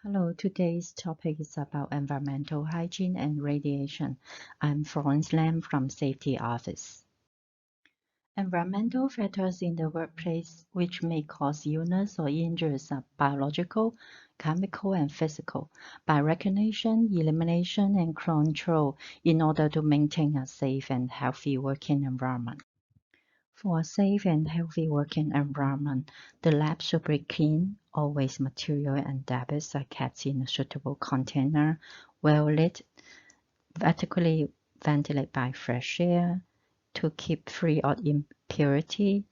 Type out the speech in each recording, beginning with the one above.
Hello, today's topic is about environmental hygiene and radiation. I'm Florence Lam from Safety Office. Environmental factors in the workplace which may cause illness or injuries are biological, chemical, and physical. By recognition, elimination, and control in order to maintain a safe and healthy working environment. For a safe and healthy working environment, the lab should be clean, all waste material and debris are kept in a suitable container, well lit, vertically ventilated by fresh air to keep free of impurity,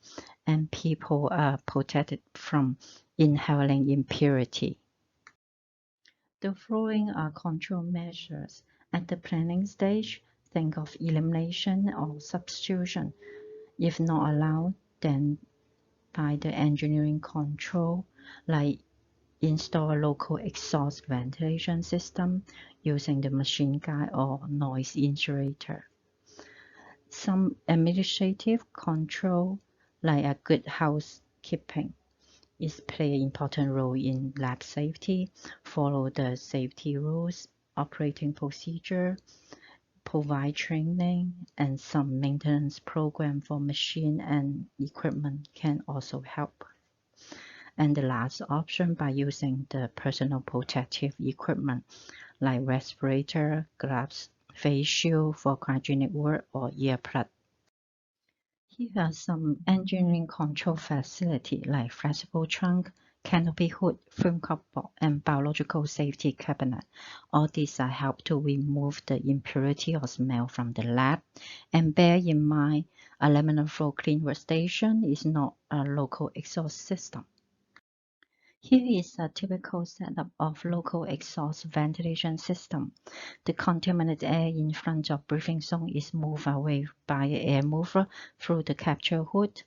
and people are protected from inhaling impurity. The following are control measures. At the planning stage, think of elimination or substitution. If not allowed, then by the engineering control, like install a local exhaust ventilation system using the machine guide or noise insulator. Some administrative control, like a good housekeeping, is play an important role in lab safety. Follow the safety rules, operating procedure, provide training, and some maintenance program for machine and equipment can also help. And the last option, by using the personal protective equipment like respirator, gloves, face shield for hygienic work, or earplug. Here are some engineering control facility like flexible trunk, canopy hood, film cupboard, and biological safety cabinet. All these are help to remove the impurity or smell from the lab. And bear in mind, a laminar flow clean workstation is not a local exhaust system. Here is a typical setup of local exhaust ventilation system. The contaminated air in front of breathing zone is moved away by an air mover through the capture hood.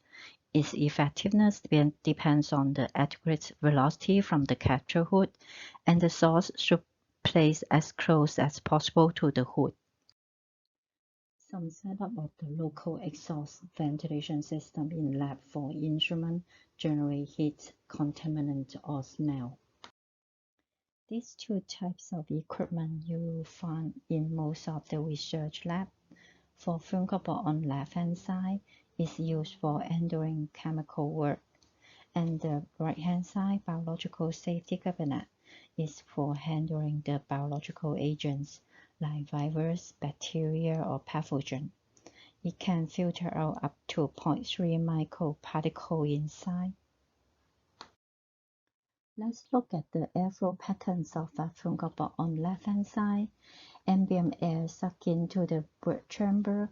Its effectiveness depends on the adequate velocity from the capture hood, and the source should place as close as possible to the hood. Some setup of the local exhaust ventilation system in lab for instrument generate heat, contaminant, or smell. These two types of equipment you will find in most of the research lab. For film cupboard on left-hand side is used for handling chemical work, and the right-hand side biological safety cabinet is for handling the biological agents like virus, bacteria, or pathogen. It can filter out up to 0.3 microparticle inside. Let's look at the airflow patterns of a film cupboard on left-hand side. Ambient air sucked into the work chamber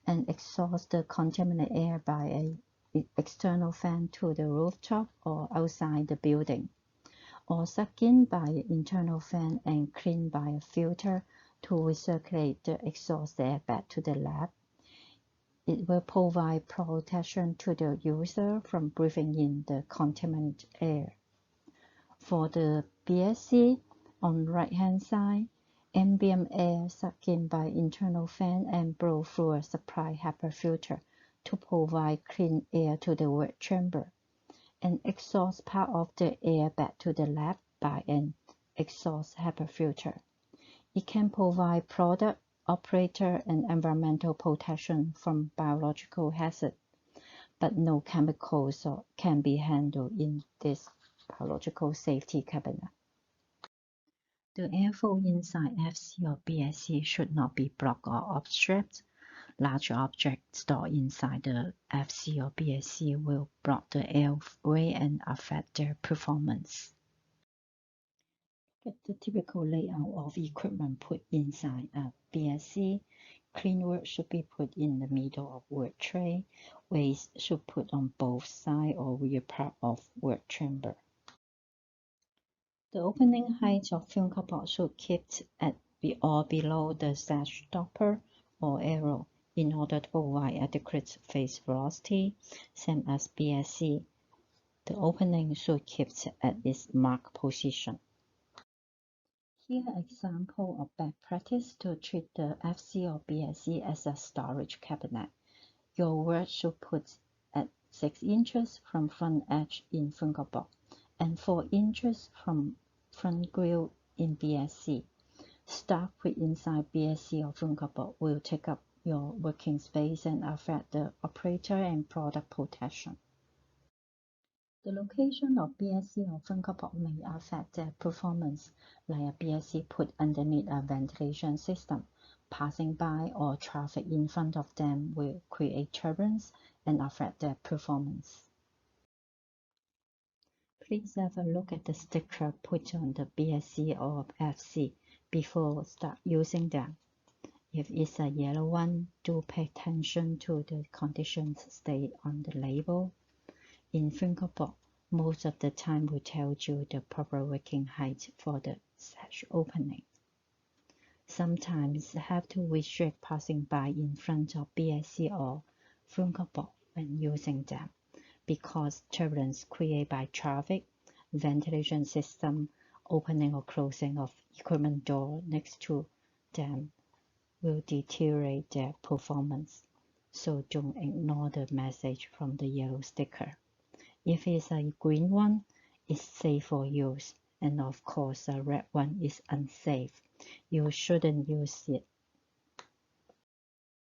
and exhaust the contaminated air by an external fan to the rooftop or outside the building, or sucked in by an internal fan and cleaned by a filter to recirculate the exhaust air back to the lab. It will provide protection to the user from breathing in the contaminated air. For the BSC on right-hand side, ambient air sucked in by internal fan and blown through a supply HEPA filter to provide clean air to the work chamber, and exhaust part of the air back to the lab by an exhaust HEPA filter. It can provide product, operator, and environmental protection from biological hazard, but no chemicals can be handled in this biological safety cabinet. The airflow inside FC or BSC should not be blocked or obstructed. Large objects stored inside the FC or BSC will block the airway and affect their performance. Look at the typical layout of equipment put inside a BSC. Clean work should be put in the middle of work tray. Waste should put on both side or rear part of work chamber. The opening height of film cupboard should keep at or below the sash stopper or arrow in order to provide adequate face velocity, same as BSC. The opening should keep at its marked position. Here are example of best practice to treat the FC or BSC as a storage cabinet. Your work should put at 6 inches from front edge in film cupboard and 4 inches from front grille in BSC. Staff put inside BSC or Funkable will take up your working space and affect the operator and product protection. The location of BSC or Funkable may affect their performance, like a BSC put underneath a ventilation system. Passing by or traffic in front of them will create turbulence and affect their performance. Please have a look at the sticker put on the BSC or FC before start using them. If it's a yellow one, do pay attention to the conditions stated on the label. In Funkable, most of the time will tell you the proper working height for the sash opening. Sometimes have to restrict passing by in front of BSC or Funkable when using them, because turbulence created by traffic, ventilation system, opening or closing of equipment door next to them will deteriorate their performance. So don't ignore the message from the yellow sticker. If it's a green one, it's safe for use, and of course a red one is unsafe. You shouldn't use it.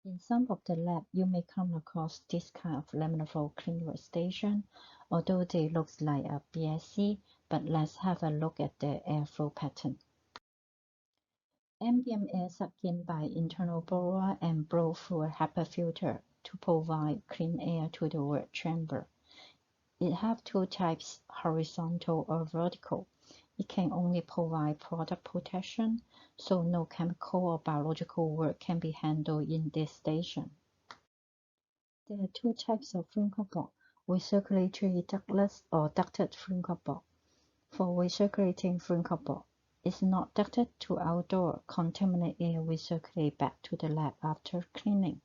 In some of the lab, you may come across this kind of laminar flow clean workstation, although they look like a BSC, but let's have a look at the airflow pattern. Ambient air sucked in by internal blower and blow through a HEPA filter to provide clean air to the work chamber. It has two types, horizontal or vertical. It can only provide product protection, so no chemical or biological work can be handled in this station. There are two types of Funkable, recirculatory ductless or ducted Funkable. For recirculating Funkable, it's not ducted to outdoor. Contaminated air will circulate back to the lab after cleaning.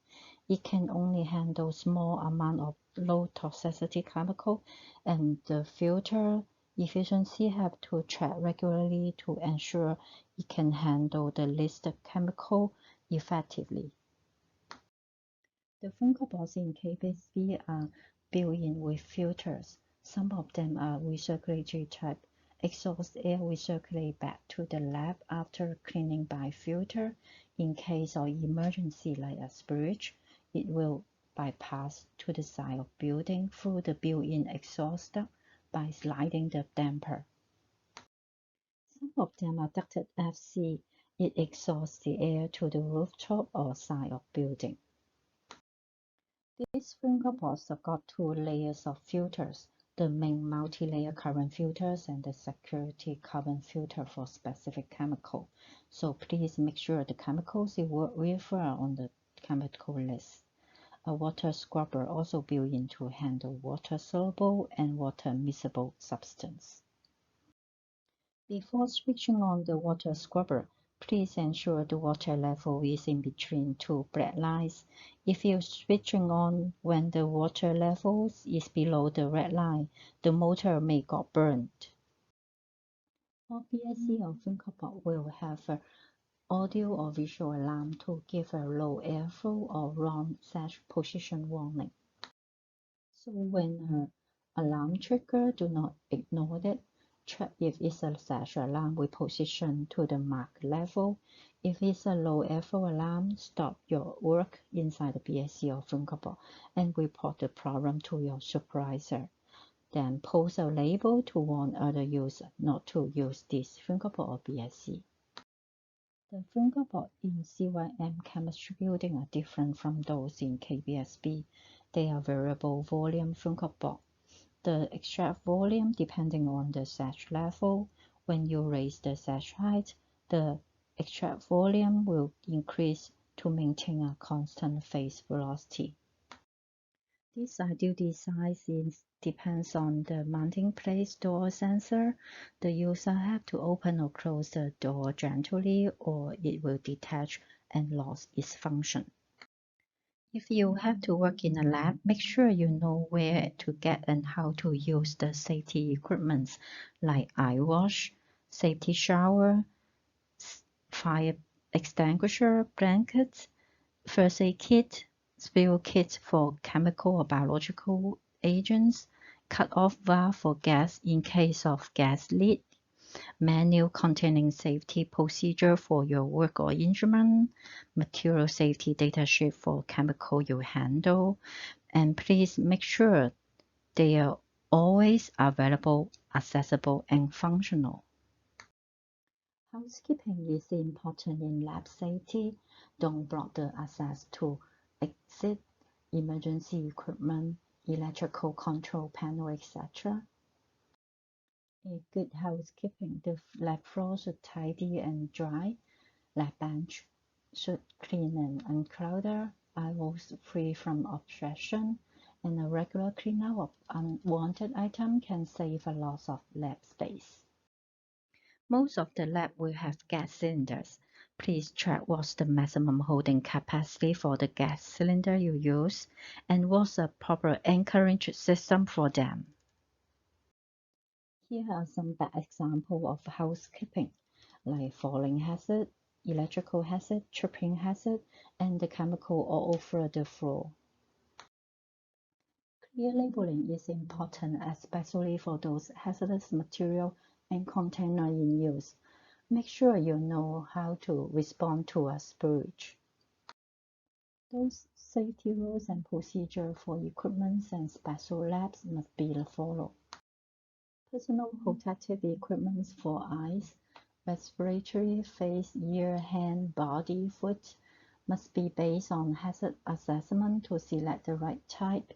It can only handle small amount of low toxicity chemical, and the filter efficiency have to check regularly to ensure it can handle the listed chemical effectively. The Funkables in KBSB are built-in with filters. Some of them are recirculatory type. Exhaust air will circulate back to the lab after cleaning by filter. In case of emergency like a spillage, it will bypass to the side of building through the built-in exhaust duct by sliding the damper. Some of them are ducted FC. It exhausts the air to the rooftop or side of building. These Funkables have got two layers of filters, the main multi-layer current filters and the security carbon filter for specific chemical. So please make sure the chemicals you work with are on the chemical list. A water scrubber also built in to handle water-soluble and water-miscible substance. Before switching on the water scrubber, please ensure the water level is in between two black lines. If you're switching on when the water level is below the red line, the motor may get burned. All BSC or Funkable will have an audio or visual alarm to give a low airflow or wrong sash position warning. So when an alarm trigger, do not ignore it. Check if it's a sash alarm with position to the marked level. If it's a low airflow alarm, stop your work inside the BSC or Funkable and report the problem to your supervisor. Then post a label to warn other users not to use this Funkable or BSC. The Funkable in CYM chemistry building are different from those in KBSB. They are variable volume Funkable. The extract volume depending on the sash level. When you raise the sash height, the extract volume will increase to maintain a constant phase velocity. This ideal design depends on the mounting place door sensor. The user have to open or close the door gently or it will detach and lose its function. If you have to work in a lab, make sure you know where to get and how to use the safety equipment like eye wash, safety shower, fire extinguisher, blankets, first aid kit, spill kit for chemical or biological agents, cut-off valve for gas in case of gas leak, manual containing safety procedure for your work or instrument, material safety data sheet for chemical you handle, and please make sure they are always available, accessible, and functional. Housekeeping is important in lab safety. Don't block the access to exit, emergency equipment, electrical control panel, etc. A good housekeeping, the lab floor should tidy and dry. Lab bench should clean and uncluttered, aisles free from obstruction, and a regular cleanup of unwanted items can save a lot of lab space. Most of the lab will have gas cylinders. Please check what's the maximum holding capacity for the gas cylinder you use and what's a proper anchorage system for them. Here are some bad examples of housekeeping, like falling hazard, electrical hazard, tripping hazard, and the chemical all over the floor. Clear labeling is important, especially for those hazardous material and container in use. Make sure you know how to respond to a spillage. Those safety rules and procedures for equipment and special labs must be followed. Personal protective equipment for eyes, respiratory, face, ear, hand, body, foot must be based on hazard assessment to select the right type.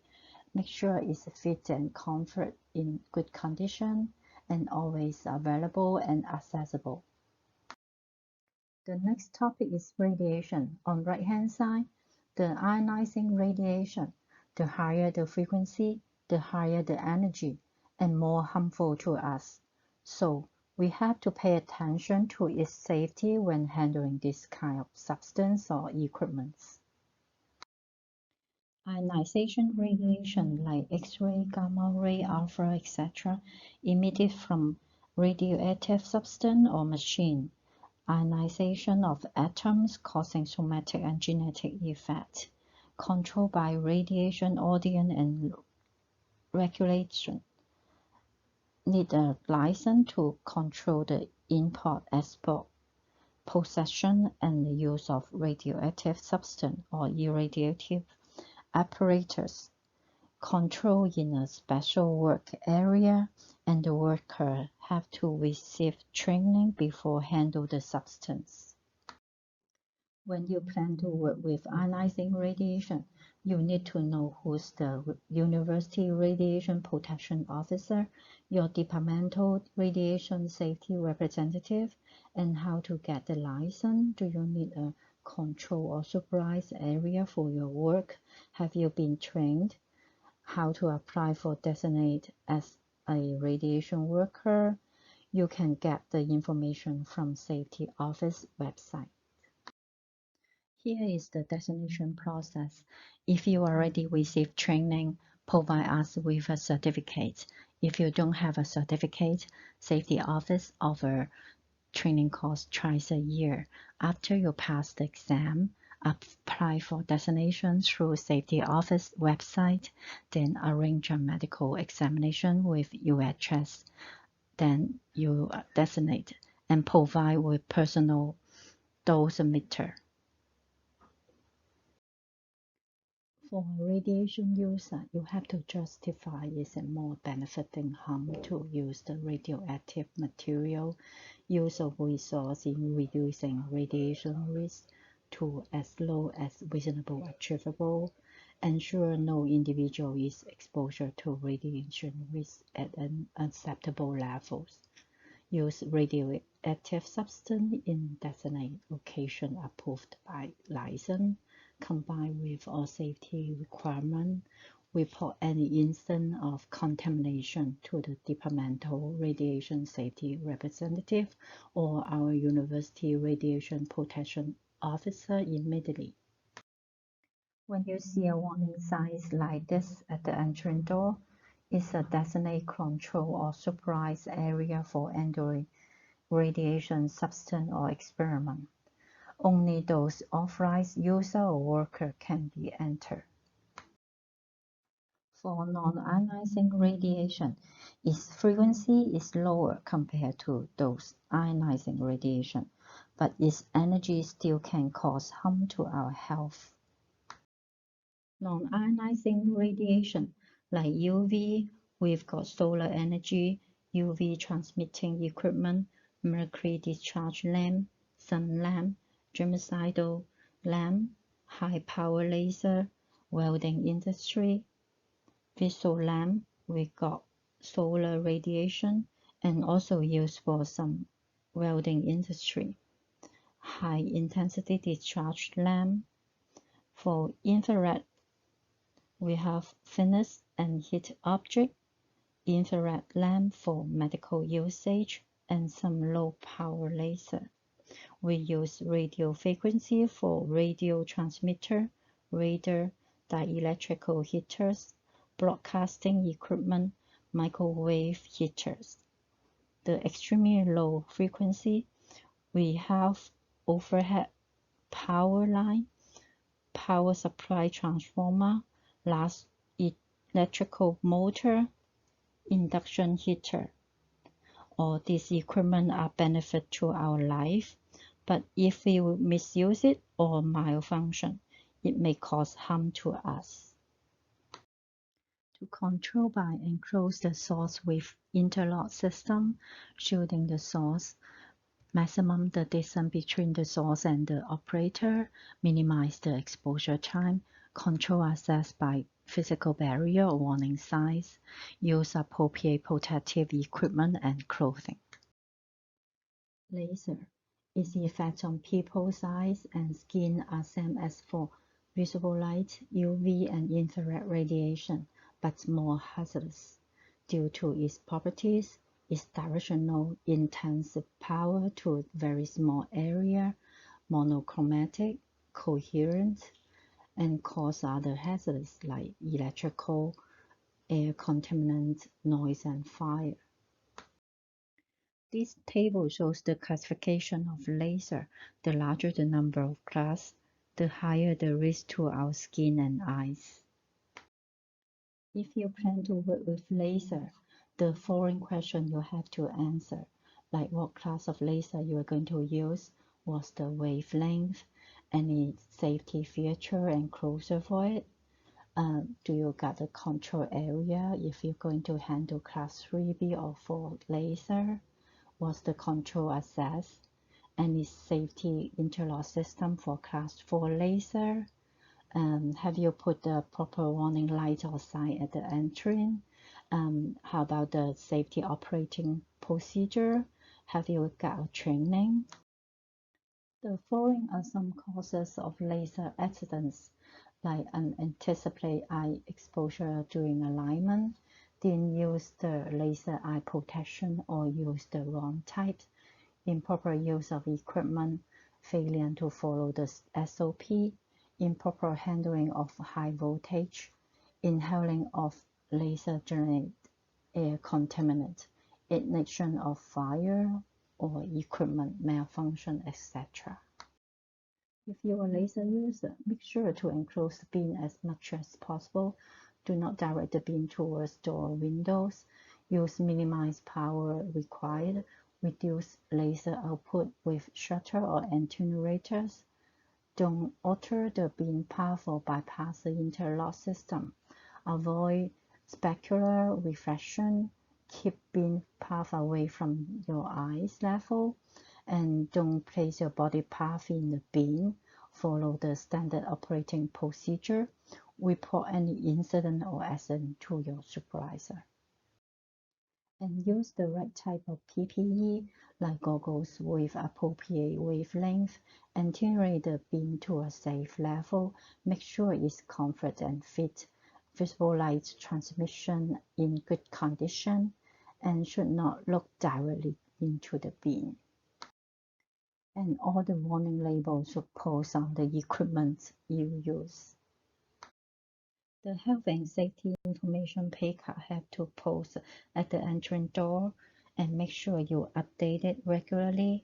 Make sure it's fit and comfort in good condition and always available and accessible. The next topic is radiation. On right hand side, the ionizing radiation. The higher the frequency, the higher the energy and more harmful to us. So we have to pay attention to its safety when handling this kind of substance or equipment. Ionization radiation like X-ray, gamma ray, alpha, etc. emitted from radioactive substance or machine. Ionization of atoms causing somatic and genetic effects, controlled by radiation audience and regulation. Need a license to control the import, export, possession, and the use of radioactive substance or irradiative apparatus. Control in a special work area, and the worker have to receive training before handle the substance. When you plan to work with ionizing radiation, you need to know who's the university radiation protection officer, your departmental radiation safety representative, and how to get the license. Do you need a control or supervised area for your work? Have you been trained? How to apply for designate as a radiation worker? You can get the information from Safety Office website. Here is the designation process. If you already received training, provide us with a certificate. If you don't have a certificate, Safety Office offers training course twice a year. After you pass the exam, apply for designation through Safety Office website, then arrange a medical examination with UHS. Then you designate and provide with personal dosimeter. For a radiation user, you have to justify is it more benefiting harm to use the radioactive material, use of resource in reducing radiation risk to as low as reasonable achievable, ensure no individual is exposed to radiation risk at an acceptable levels. Use radioactive substance in designated location approved by license, combined with all safety requirements. Report any instance of contamination to the departmental radiation safety representative or our university radiation protection officer immediately. When you see a warning signs like this at the entrance door, it's a designated control or supervised area for entering radiation substance or experiment. Only those authorized user or worker can be entered. For non-ionizing radiation, its frequency is lower compared to those ionizing radiation, but its energy still can cause harm to our health. Non-ionizing radiation, like UV, we've got solar energy, UV transmitting equipment, mercury discharge lamp, sun lamp, germicidal lamp, high power laser, welding industry, visual lamp, we got solar radiation and also used for some welding industry. High intensity discharge lamp. For infrared, we have thinnest and heat object, infrared lamp for medical usage, and some low power laser. We use radio frequency for radio transmitter, radar, dielectrical heaters, broadcasting equipment, microwave heaters. The extremely low frequency, we have overhead power line, power supply transformer, large electrical motor, induction heater. All these equipment are benefit to our life, but if we misuse it or malfunction, it may cause harm to us. To control by enclose the source with interlock system, shielding the source, maximum the distance between the source and the operator, minimize the exposure time, control access by physical barrier or warning signs, use appropriate protective equipment and clothing. Laser. Its effect on people's eyes and skin are same as for visible light, UV and infrared radiation, but more hazardous. Due to its properties, its directional intensive power to very small area, monochromatic, coherent, and cause other hazards like electrical, air contaminant, noise, and fire. This table shows the classification of laser. The larger the number of class, the higher the risk to our skin and eyes. If you plan to work with laser, the following question you have to answer, like what class of laser you are going to use, what's the wavelength, any safety feature and closure for it, do you got the control area if you're going to handle class 3B or 4 laser, what's the control access, any safety interlock system for class 4 laser, have you put the proper warning light or sign at the entrance, how about the safety operating procedure, have you got a training. The following are some causes of laser accidents, like unanticipated eye exposure during alignment, didn't use the laser eye protection or use the wrong type, improper use of equipment, failure to follow the SOP, improper handling of high voltage, inhaling of laser-generated air contaminant, ignition of fire, or equipment malfunction, etc. If you're a laser user, make sure to enclose the beam as much as possible. Do not direct the beam towards door or windows. Use minimized power required. Reduce laser output with shutter or attenuators. Don't alter the beam path or bypass the interlock system. Avoid specular reflection. Keep beam path away from your eyes level. And don't place your body path in the beam. Follow the standard operating procedure. Report any incident or accident to your supervisor. And use the right type of PPE, like goggles with appropriate wavelength, and attenuate the beam to a safe level. Make sure it's comfort and fit, visible light transmission in good condition, and should not look directly into the beam. And all the warning labels should post on the equipment you use. The health and safety information placard have to post at the entrance door, and make sure you update it regularly.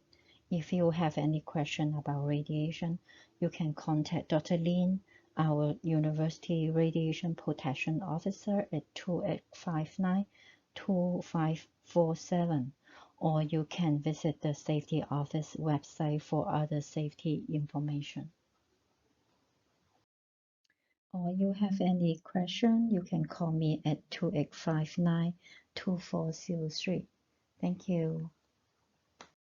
If you have any question about radiation, you can contact Dr. Lin, our University Radiation Protection Officer at 2859-2547, or you can visit the Safety Office website for other safety information. Or you have any question, you can call me at 2859-2403. Thank you.